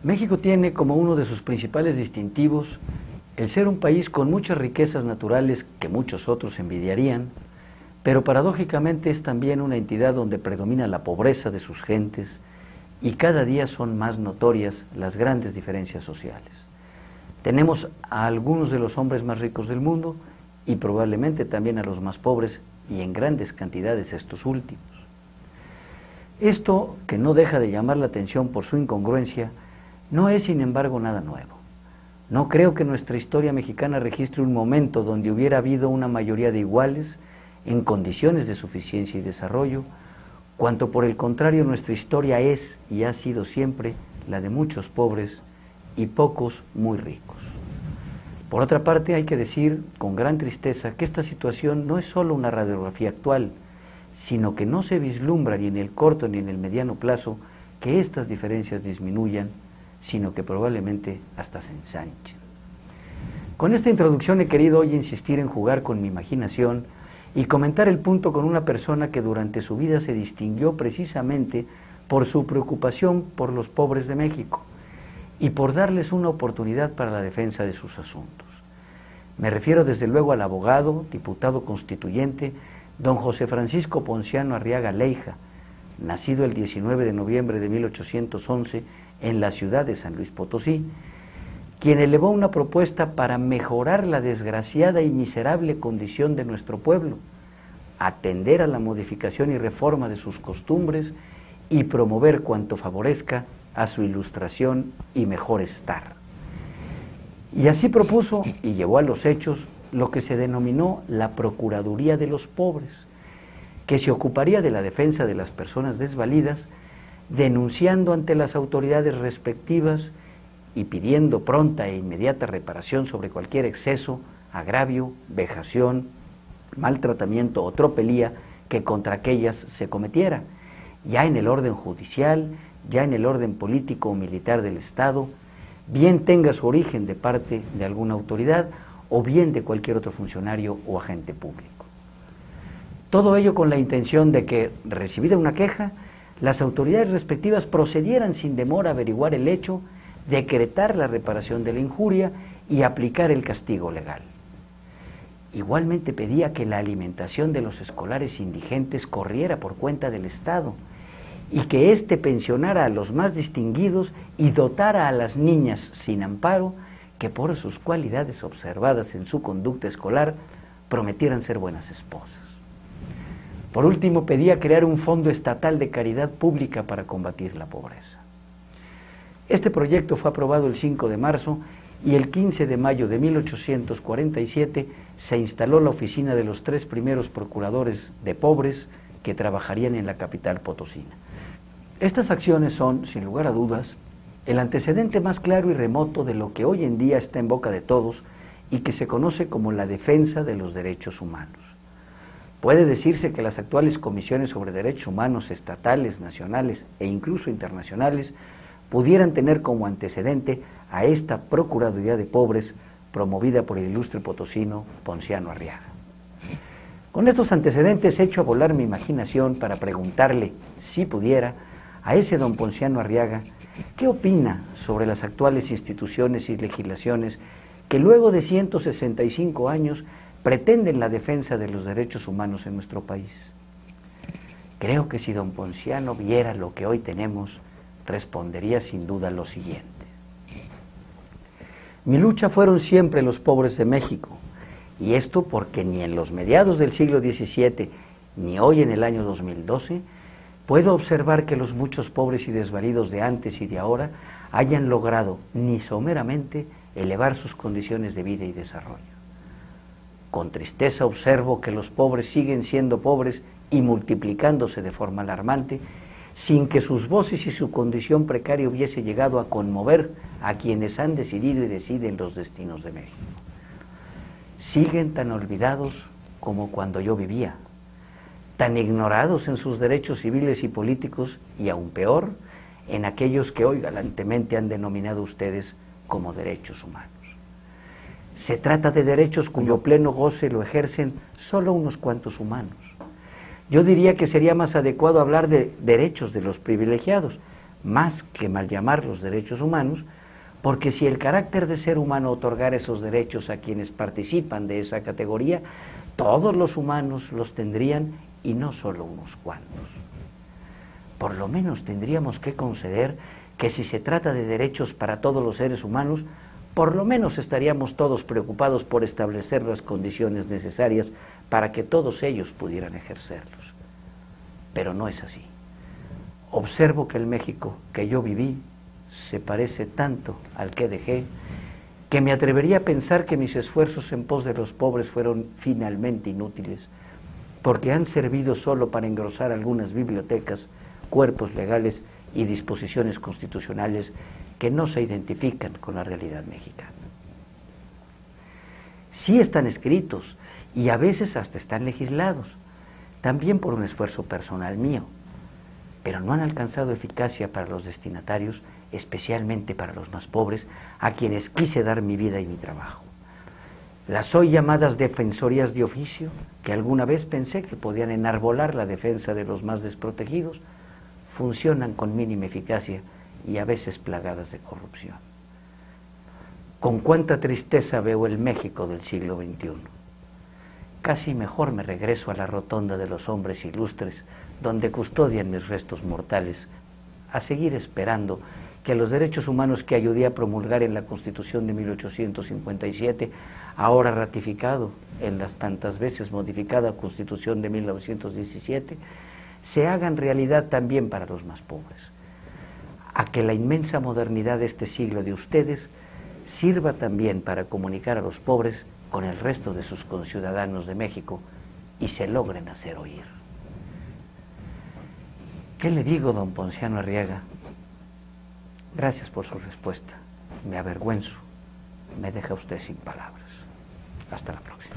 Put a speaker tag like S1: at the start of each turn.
S1: México tiene como uno de sus principales distintivos el ser un país con muchas riquezas naturales que muchos otros envidiarían, pero paradójicamente es también una entidad donde predomina la pobreza de sus gentes y cada día son más notorias las grandes diferencias sociales. Tenemos a algunos de los hombres más ricos del mundo y probablemente también a los más pobres y en grandes cantidades estos últimos. Esto, que no deja de llamar la atención por su incongruencia, no es sin embargo nada nuevo. No creo que nuestra historia mexicana registre un momento donde hubiera habido una mayoría de iguales en condiciones de suficiencia y desarrollo, cuanto por el contrario nuestra historia es y ha sido siempre la de muchos pobres y pocos muy ricos. Por otra parte, hay que decir con gran tristeza que esta situación no es solo una radiografía actual, sino que no se vislumbra ni en el corto ni en el mediano plazo que estas diferencias disminuyan, sino que probablemente hasta se ensanchen. Con esta introducción he querido hoy insistir en jugar con mi imaginación y comentar el punto con una persona que durante su vida se distinguió precisamente por su preocupación por los pobres de México y por darles una oportunidad para la defensa de sus asuntos. Me refiero desde luego al abogado, diputado constituyente, don José Francisco Ponciano Arriaga Leija, nacido el 19 de noviembre de 1811 en la ciudad de San Luis Potosí, quien elevó una propuesta para mejorar la desgraciada y miserable condición de nuestro pueblo, atender a la modificación y reforma de sus costumbres y promover cuanto favorezca a su ilustración y mejor estar. Y así propuso y llevó a los hechos lo que se denominó la Procuraduría de los Pobres, que se ocuparía de la defensa de las personas desvalidas, denunciando ante las autoridades respectivas y pidiendo pronta e inmediata reparación sobre cualquier exceso, agravio, vejación, maltratamiento o tropelía que contra aquellas se cometiera, ya en el orden judicial, ya en el orden político o militar del Estado, bien tenga su origen de parte de alguna autoridad o bien de cualquier otro funcionario o agente público. Todo ello con la intención de que, recibida una queja, las autoridades respectivas procedieran sin demora a averiguar el hecho, decretar la reparación de la injuria y aplicar el castigo legal. Igualmente pedía que la alimentación de los escolares indigentes corriera por cuenta del Estado y que éste pensionara a los más distinguidos y dotara a las niñas sin amparo que por sus cualidades observadas en su conducta escolar prometieran ser buenas esposas. Por último, pedía crear un fondo estatal de caridad pública para combatir la pobreza. Este proyecto fue aprobado el 5 de marzo y el 15 de mayo de 1847 se instaló la oficina de los 3 primeros procuradores de pobres que trabajarían en la capital potosina. Estas acciones son, sin lugar a dudas, el antecedente más claro y remoto de lo que hoy en día está en boca de todos y que se conoce como la defensa de los derechos humanos. Puede decirse que las actuales comisiones sobre derechos humanos estatales, nacionales e incluso internacionales pudieran tener como antecedente a esta Procuraduría de Pobres promovida por el ilustre potosino Ponciano Arriaga. Con estos antecedentes he hecho a volar mi imaginación para preguntarle, si pudiera, a ese don Ponciano Arriaga, ¿qué opina sobre las actuales instituciones y legislaciones que luego de 165 años pretenden la defensa de los derechos humanos en nuestro país? Creo que si don Ponciano viera lo que hoy tenemos, respondería sin duda lo siguiente. Mi lucha fueron siempre los pobres de México, y esto porque ni en los mediados del siglo XVII, ni hoy en el año 2012, puedo observar que los muchos pobres y desvalidos de antes y de ahora hayan logrado, ni someramente, elevar sus condiciones de vida y desarrollo. Con tristeza observo que los pobres siguen siendo pobres y multiplicándose de forma alarmante, sin que sus voces y su condición precaria hubiese llegado a conmover a quienes han decidido y deciden los destinos de México. Siguen tan olvidados como cuando yo vivía, tan ignorados en sus derechos civiles y políticos, y aún peor, en aquellos que hoy galantemente han denominado ustedes como derechos humanos. Se trata de derechos cuyo pleno goce lo ejercen solo unos cuantos humanos. Yo diría que sería más adecuado hablar de derechos de los privilegiados, más que mal llamar los derechos humanos, porque si el carácter de ser humano otorgara esos derechos a quienes participan de esa categoría, todos los humanos los tendrían y no solo unos cuantos. Por lo menos tendríamos que conceder que si se trata de derechos para todos los seres humanos, por lo menos estaríamos todos preocupados por establecer las condiciones necesarias para que todos ellos pudieran ejercerlos. Pero no es así. Observo que el México que yo viví se parece tanto al que dejé, que me atrevería a pensar que mis esfuerzos en pos de los pobres fueron finalmente inútiles, porque han servido solo para engrosar algunas bibliotecas, cuerpos legales y disposiciones constitucionales que no se identifican con la realidad mexicana. Sí están escritos y a veces hasta están legislados, también por un esfuerzo personal mío, pero no han alcanzado eficacia para los destinatarios, especialmente para los más pobres, a quienes quise dar mi vida y mi trabajo. Las hoy llamadas defensorías de oficio, que alguna vez pensé que podían enarbolar la defensa de los más desprotegidos, funcionan con mínima eficacia y a veces plagadas de corrupción. Con cuánta tristeza veo el México del siglo XXI. Casi mejor me regreso a la rotonda de los hombres ilustres, donde custodian mis restos mortales, a seguir esperando que los derechos humanos que ayudé a promulgar en la Constitución de 1857, ahora ratificado en las tantas veces modificada Constitución de 1917, se hagan realidad también para los más pobres. A que la inmensa modernidad de este siglo de ustedes sirva también para comunicar a los pobres con el resto de sus conciudadanos de México y se logren hacer oír. ¿Qué le digo, don Ponciano Arriaga? Gracias por su respuesta. Me avergüenzo. Me deja usted sin palabras. Hasta la próxima.